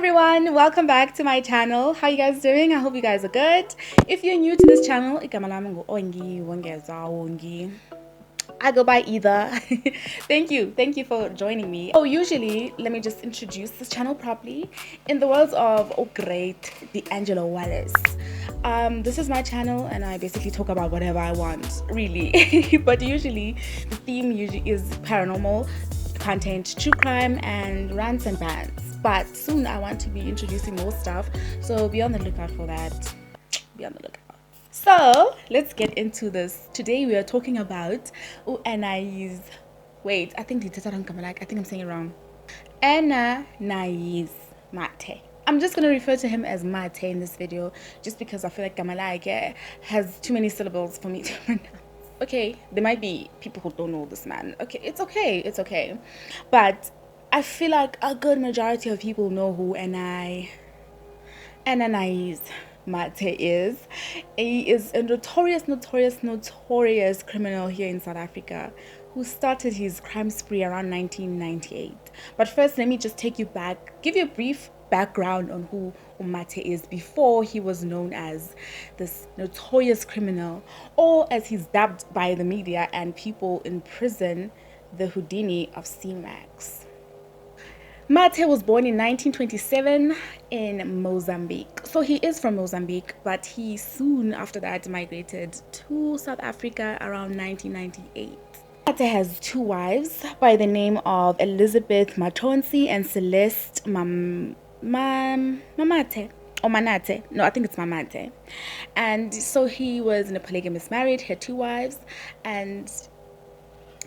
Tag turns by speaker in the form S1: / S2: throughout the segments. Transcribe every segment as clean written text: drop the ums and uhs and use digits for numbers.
S1: everyone, welcome back to my channel. How you guys doing? I hope you guys are good. If you're new to this channel, igama lami ngu-Ongi, Wongeza, Wongi. I go by either. Thank you for joining me. Oh, usually, let me just introduce this channel properly. In the words of, oh great, D'Angelo Wallace. This is my channel and I basically talk about whatever I want, really. But usually, the theme usually is paranormal content, true crime, and rants and bants. But soon I want to be introducing more stuff, so be on the lookout for that. Be on the lookout. So let's get into this. Today we are talking about Ananias. Wait, I think I'm saying it wrong. Ananias Mathe. I'm just gonna refer to him as Mathe in this video, just because I feel like Gamalai has too many syllables for me to pronounce. Okay, there might be people who don't know this man. Okay, it's okay. But I feel like a good majority of people know who Ananias Mathe is. He is a notorious criminal here in South Africa who started his crime spree around 1998. But first, let me just take you back, give you a brief background on who Mathe is before he was known as this notorious criminal, or as he's dubbed by the media and people in prison, the Houdini of C-max. Mathe was born in 1927 in Mozambique. So he is from Mozambique, but he soon after that migrated to South Africa around 1998. Mathe has two wives by the name of Elizabeth Matonsi and Celeste Mamate. Or Manate. No, I think it's Mamate. And so he was in a polygamous marriage, he had two wives, and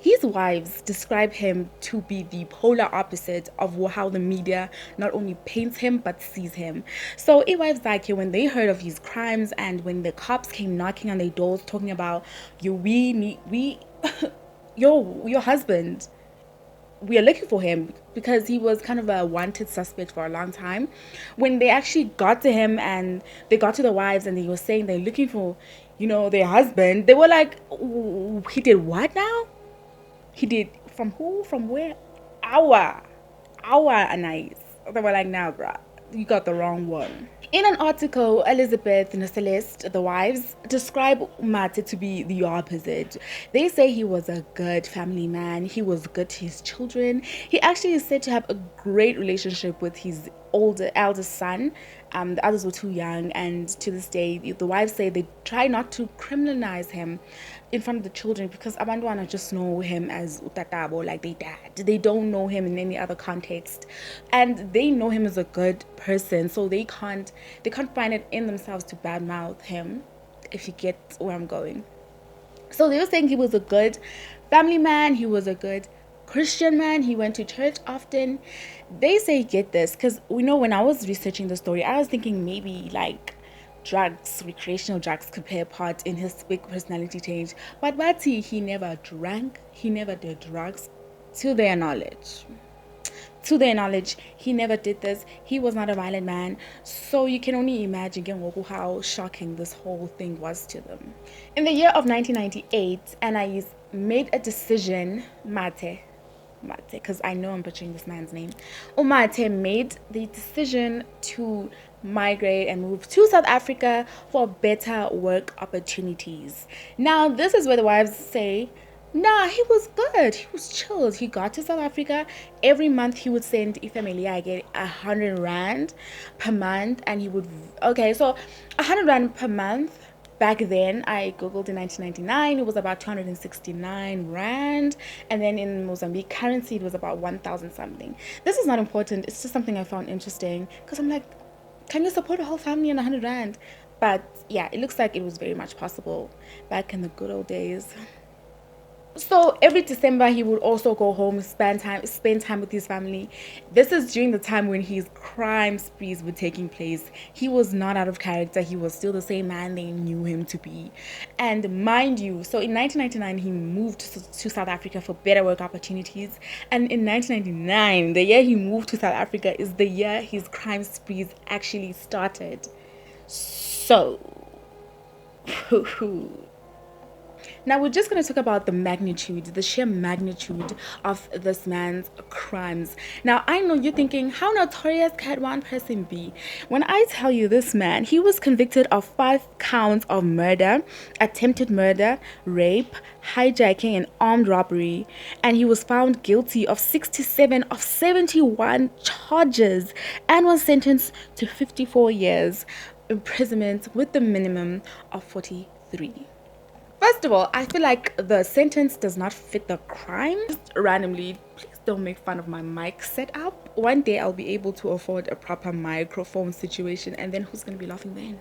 S1: his wives describe him to be the polar opposite of how the media not only paints him but sees him. So his wives, like, when they heard of his crimes and when the cops came knocking on their doors talking about your husband, we are looking for him, because he was kind of a wanted suspect for a long time. When they actually got to him and they got to the wives and they were saying they're looking for, their husband, they were like, he did what now? He did from who? From where? Our Anais. They were like, nah, bruh, you got the wrong one. In an article, Elizabeth and Celeste, the wives, describe Mathe to be the opposite. They say he was a good family man. He was good to his children. He actually is said to have a great relationship with his eldest son. The others were too young, and to this day, the wives say they try not to criminalize him in front of the children, because abantwana just know him as utatabo, like they dad. They don't know him in any other context, and they know him as a good person, so they can't find it in themselves to badmouth him, if you get where I'm going. So they were saying he was a good family man, he was a good Christian man, he went to church often. They say, get this, because when I was researching the story, I was thinking maybe like drugs, recreational drugs, could play a part in his big personality change. But Mathe, he never drank, he never did drugs, to their knowledge. To their knowledge, he never did this. He was not a violent man. So you can only imagine how shocking this whole thing was to them. In the year of 1998, Anais made a decision, Mathe, because I know I'm butchering this man's name. Mathe made the decision to migrate and move to South Africa for better work opportunities. Now, this is where the wives say, nah, he was good. He was chilled. He got to South Africa. Every month he would send family, I get 100 rand per month, and he would, okay, so 100 rand per month. Back then, I googled in 1999, it was about 269 rand, and then in Mozambique currency, it was about 1,000 something. This is not important. It's just something I found interesting, because I'm like, can you support a whole family on 100 rand? But yeah, it looks like it was very much possible back in the good old days. So every December he would also go home, spend time with his family. This is during the time when his crime sprees were taking place. He was not out of character. He was still the same man they knew him to be. And mind you, so in 1999 he moved to South Africa for better work opportunities. And in 1999, the year he moved to South Africa, is the year his crime sprees actually started. So Now we're just going to talk about the magnitude, the sheer magnitude of this man's crimes. Now I know you're thinking, how notorious can one person be? When I tell you this man, he was convicted of 5 counts of murder, attempted murder, rape, hijacking, and armed robbery, and he was found guilty of 67 of 71 charges and was sentenced to 54 years imprisonment with the minimum of 43. First of all, I feel like the sentence does not fit the crime. Just randomly, please don't make fun of my mic setup. One day I'll be able to afford a proper microphone situation, and then who's gonna be laughing then?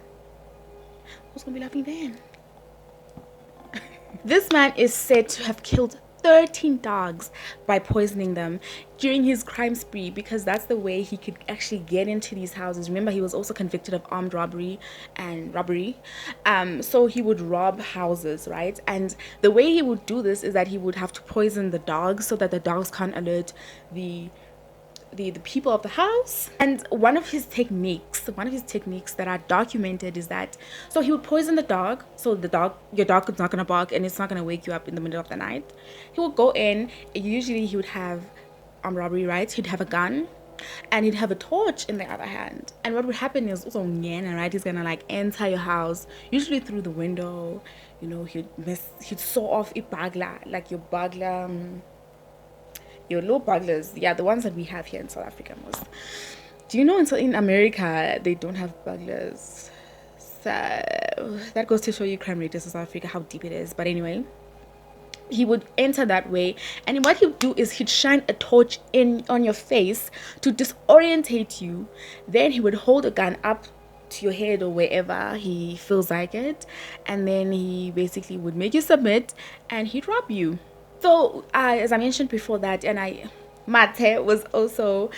S1: Who's gonna be laughing then? This man is said to have killed 13 dogs by poisoning them during his crime spree, because that's the way he could actually get into these houses. Remember, he was also convicted of armed robbery and robbery. So he would rob houses, right? And the way he would do this is that he would have to poison the dogs so that the dogs can't alert the people of the house. And one of his techniques that are documented is that, so he would poison the dog, so your dog is not gonna bark and it's not gonna wake you up in the middle of the night. He would go in, usually he would have armed robbery, right? He'd have a gun and he'd have a torch in the other hand, and what would happen is also right, he's gonna like enter your house, usually through the window. You know, he'd saw off a burglar, like your burglar, your little burglars, yeah, the ones that we have here in South Africa most. Do you know in America they don't have burglars? So that goes to show you crime rate in South Africa, how deep it is. But anyway, he would enter that way, and what he would do is he'd shine a torch on your face to disorientate you. Then he would hold a gun up to your head or wherever he feels like it, and then he basically would make you submit and he'd rob you. So, as I mentioned before that, Mathe was also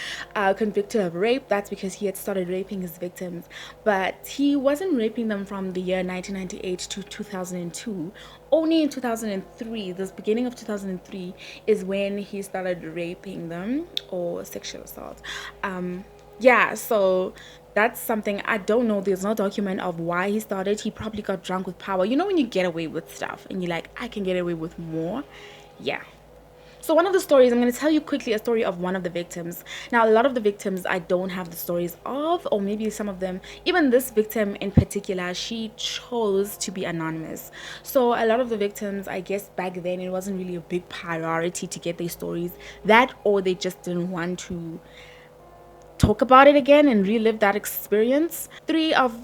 S1: convicted of rape. That's because he had started raping his victims, but he wasn't raping them from the year 1998 to 2002. Only in 2003, this beginning of 2003, is when he started raping them, or sexual assault. Yeah, so that's something I don't know. There's no document of why he started. He probably got drunk with power. You know, when you get away with stuff and you're like, I can get away with more. Yeah. So one of the stories, I'm going to tell you quickly a story of one of the victims. Now, a lot of the victims I don't have the stories of, or maybe some of them, even this victim in particular, she chose to be anonymous. So a lot of the victims, I guess back then, it wasn't really a big priority to get their stories. That, or they just didn't want to talk about it again and relive that experience. 3 of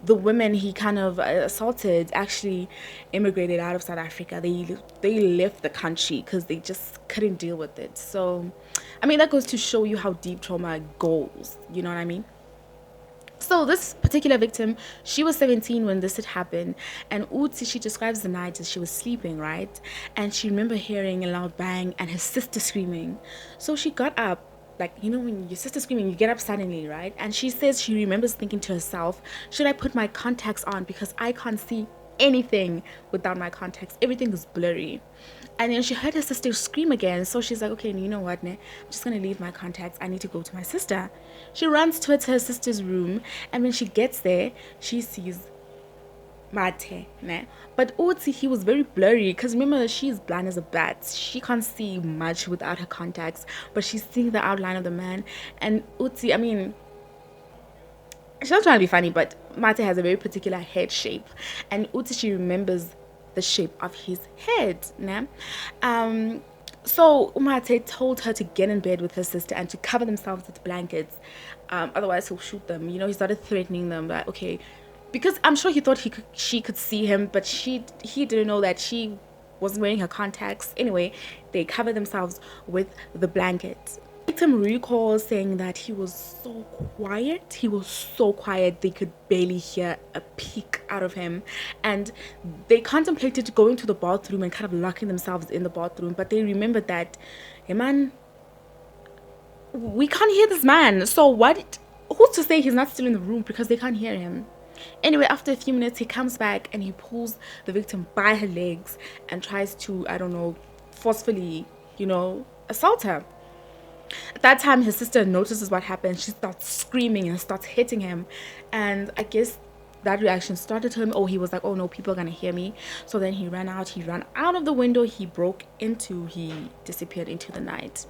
S1: the women he kind of assaulted actually immigrated out of South Africa. They left the country because they just couldn't deal with it. So, I mean, that goes to show you how deep trauma goes. You know what I mean? So this particular victim, she was 17 when this had happened, and Uti, she describes the night as she was sleeping, right? And she remember hearing a loud bang and her sister screaming. So she got up. Like, you know, when your sister's screaming, you get up suddenly, right? And she says she remembers thinking to herself, should I put my contacts on, because I can't see anything without my contacts. Everything is blurry. And then she heard her sister scream again, so she's like, okay, you know what, I'm just gonna leave my contacts. I need to go to my sister. She runs towards her sister's room, and when she gets there, she sees Mathe, ne? But Uti, he was very blurry, because remember, she's blind as a bat. She can't see much without her contacts, but she's seeing the outline of the man. And Uti, I mean, she's not trying to be funny, but Mathe has a very particular head shape, and Uti, she remembers the shape of his head, ne? So Mathe told her to get in bed with her sister and to cover themselves with blankets, otherwise he'll shoot them. You know, he started threatening them that, okay, because I'm sure he thought she could see him, but he didn't know that she wasn't wearing her contacts. Anyway, they covered themselves with the blanket. The victim recalls saying that he was so quiet. He was so quiet they could barely hear a peek out of him. And they contemplated going to the bathroom and kind of locking themselves in the bathroom, but they remembered that, hey man, we can't hear this man. So who's to say he's not still in the room, because they can't hear him. Anyway, after a few minutes, he comes back and he pulls the victim by her legs and tries to, I don't know, forcefully, you know, assault her. At that time, his sister notices what happened. She starts screaming and starts hitting him. And I guess that reaction started him. Oh, he was like, oh no, people are gonna hear me. So then he ran out of the window, he disappeared into the night.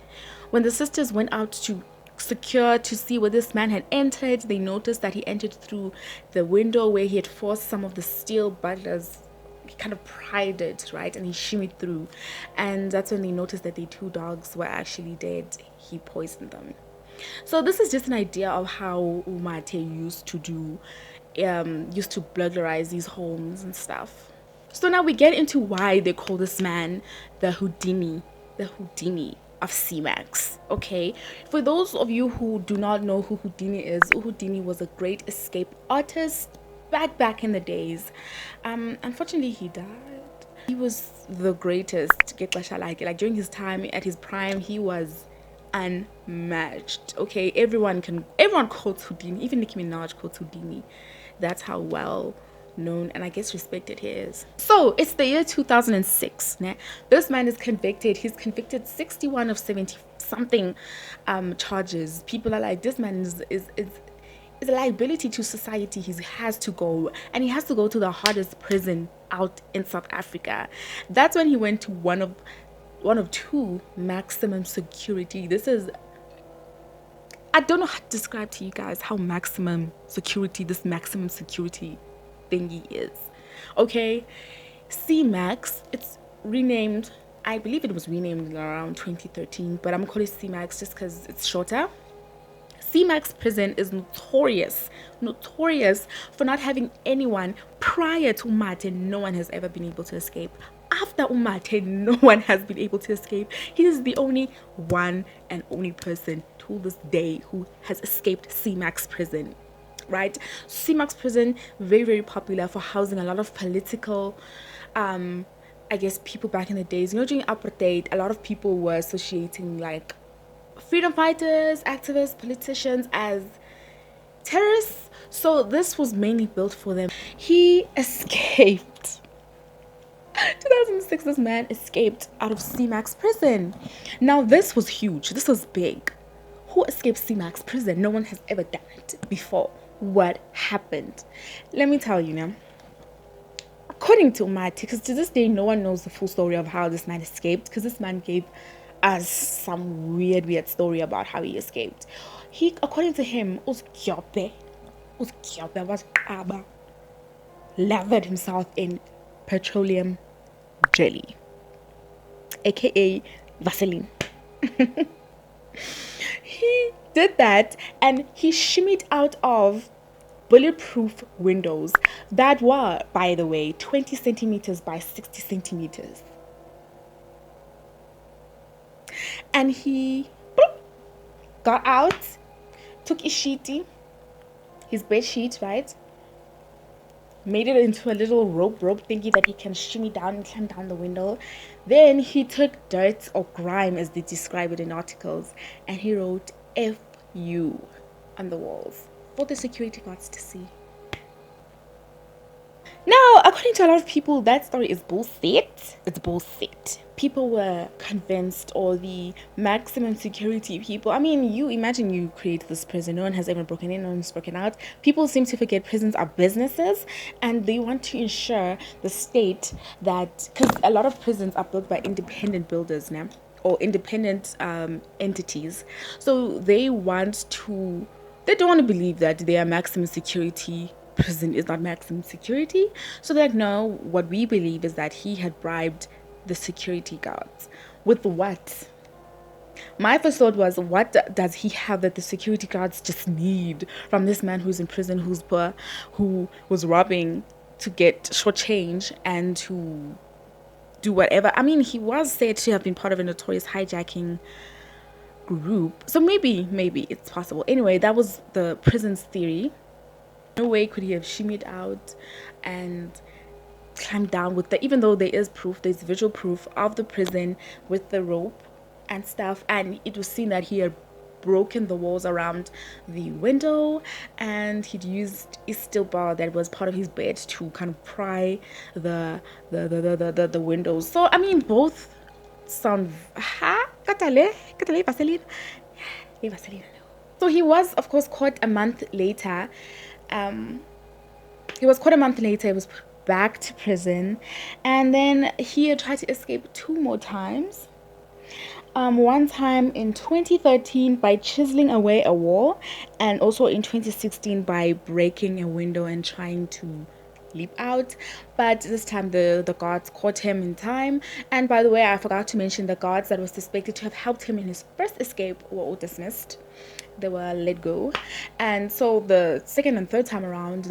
S1: When the sisters went out to secure to see where this man had entered, they noticed that he entered through the window where he had forced some of the steel butlers. He kind of pried it, right, and he shimmied through, and that's when they noticed that the two dogs were actually dead. He poisoned them. So this is just an idea of how Mathe used to burglarize these homes and stuff. So now we get into why they call this man the Houdini of C-max. Okay, for those of you who do not know who Houdini is, Houdini was a great escape artist back in the days. Unfortunately, he died. He was the greatest. Like during his time, at his prime, he was unmatched. Okay, everyone quotes Houdini. Even Nicki Minaj quotes Houdini. That's how well known and I guess respected he is. So it's the year 2006. Né? This man is convicted. He's convicted 61 of 70 something charges. People are like, this man is a liability to society. He has to go, and he has to go to the hardest prison out in South Africa. That's when he went to one of two maximum security. I don't know how to describe to you guys how this maximum security thingy is. Okay, C-max, it's renamed, I believe it was renamed around 2013, but I'm gonna call it C-max just because it's shorter. C-max prison is notorious for not having anyone. Prior to Mathe, no one has ever been able to escape. After Mathe, no one has been able to escape. He is the only one and only person to this day who has escaped C-max prison, right? C-max prison, very, very popular for housing a lot of political, I guess, people back in the days. You know, during apartheid, a lot of people were associating like freedom fighters, activists, politicians as terrorists. So this was mainly built for them. He escaped. 2006, this man escaped out of C-max prison. Now this was huge. This was big. Who escaped C-max prison? No one has ever done it before. What happened? Let me tell you now. According to Mathe, because to this day no one knows the full story of how this man escaped, because this man gave us some weird story about how he escaped. According to him, was lathered himself in petroleum jelly, aka Vaseline. He did that and he shimmied out of bulletproof windows that were, by the way, 20 centimeters by 60 centimeters. And he got out, took his bed sheet, right? Made it into a little rope thingy that he can shimmy down and climb down the window. Then he took dirt or grime, as they describe it in articles, and he wrote "F-U" on the walls for the security guards to see. Now, according to a lot of people, that story is bullshit. It's bullshit. People were convinced, or the maximum security people. I mean, you imagine you create this prison. No one has ever broken in, no one's broken out. People seem to forget prisons are businesses, and they want to ensure the state that, because a lot of prisons are built by independent builders now, or independent entities. So they don't want to believe that their maximum security prison is not maximum security. So they're like, no, what we believe is that he had bribed the security guards. With what? My first thought was, what does he have that the security guards just need from this man who's in prison, who's poor, who was robbing to get short change and to do whatever? I mean, he was said to have been part of a notorious hijacking group, so maybe it's possible. Anyway, that was the prison's theory. No way could he have shimmied out and climbed down with even though there's visual proof of the prison with the rope and stuff, and it was seen that he had broken the walls around the window, and he'd used a steel bar that was part of his bed to kind of pry the windows. So I mean, both sound Vaseline. So he was, of course, caught a month later. He was caught a month later. He was put back to prison, and then he had tried to escape 2 more times. One time in 2013 by chiseling away a wall, and also in 2016 by breaking a window and trying to leap out. But this time the guards caught him in time. And by the way, I forgot to mention the guards that were suspected to have helped him in his first escape were all dismissed. They were let go. And so the second and third time around,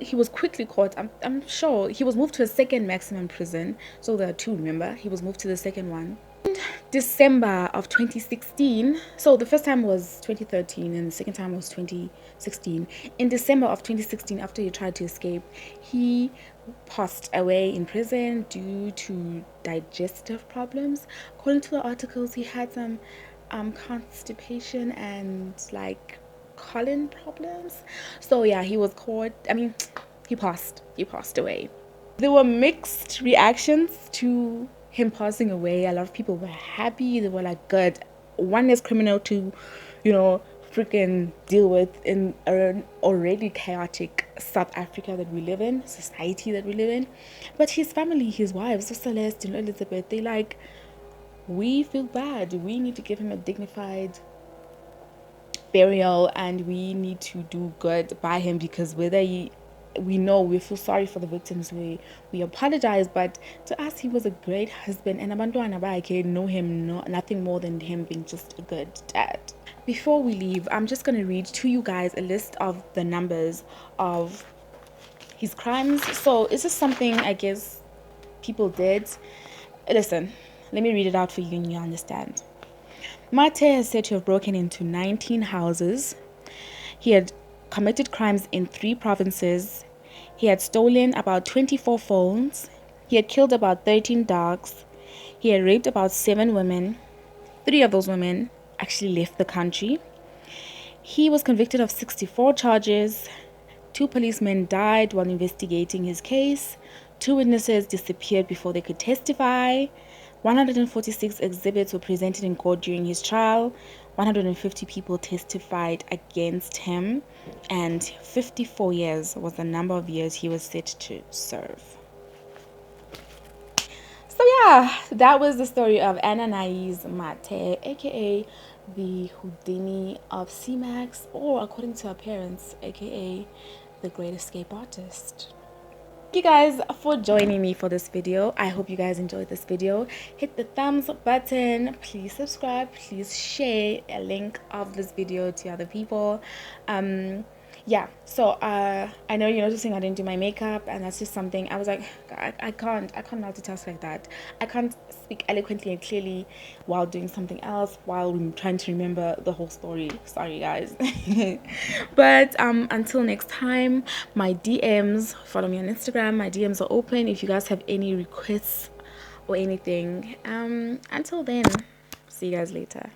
S1: he was quickly caught. I'm sure he was moved to a second maximum prison. So there are two, remember? He was moved to the second one. December of 2016. So the first time was 2013 and the second time was 2016. In December of 2016, after he tried to escape, he passed away in prison due to digestive problems. According to the articles, he had some constipation and like colon problems. So yeah, he was caught. He passed away. There were mixed reactions to him passing away. A lot of people were happy. They were like, good, one less criminal to, freaking deal with in an already chaotic South Africa that we live in, society that we live in. But his family, his wives, so Celeste and Elizabeth, they like, we feel bad. We need to give him a dignified burial, and we need to do good by him, because we feel sorry for the victims, we apologize, but to us he was a great husband, and abantwana bakhe know him nothing more than him being just a good dad. Before we leave, I'm just going to read to you guys a list of the numbers of his crimes. So it's just something I guess people did. Listen, let me read it out for you and you understand. Mathe is said to have broken into 19 houses. He had committed crimes in 3 provinces. He had stolen about 24 phones. He had killed about 13 dogs. He had raped about 7 women. 3 of those women actually left the country. He was convicted of 64 charges. 2 policemen died while investigating his case. 2 witnesses disappeared before they could testify. 146 exhibits were presented in court during his trial. 150 people testified against him, and 54 years was the number of years he was set to serve. So yeah, that was the story of Ananias Mathe, aka the Houdini of C-max, or according to our parents, aka the Great Escape Artist. Thank you guys for joining me for this video. I hope you guys enjoyed this video. Hit the thumbs up button, please subscribe, please share a link of this video to other people. Yeah, so I know you're noticing I didn't do my makeup, and that's just something I was like, I can't multitask like that. I can't speak eloquently and clearly while doing something else, while I'm trying to remember the whole story. Sorry guys. But until next time, my DMs, follow me on Instagram. My DMs are open if you guys have any requests or anything. Until then, see you guys later.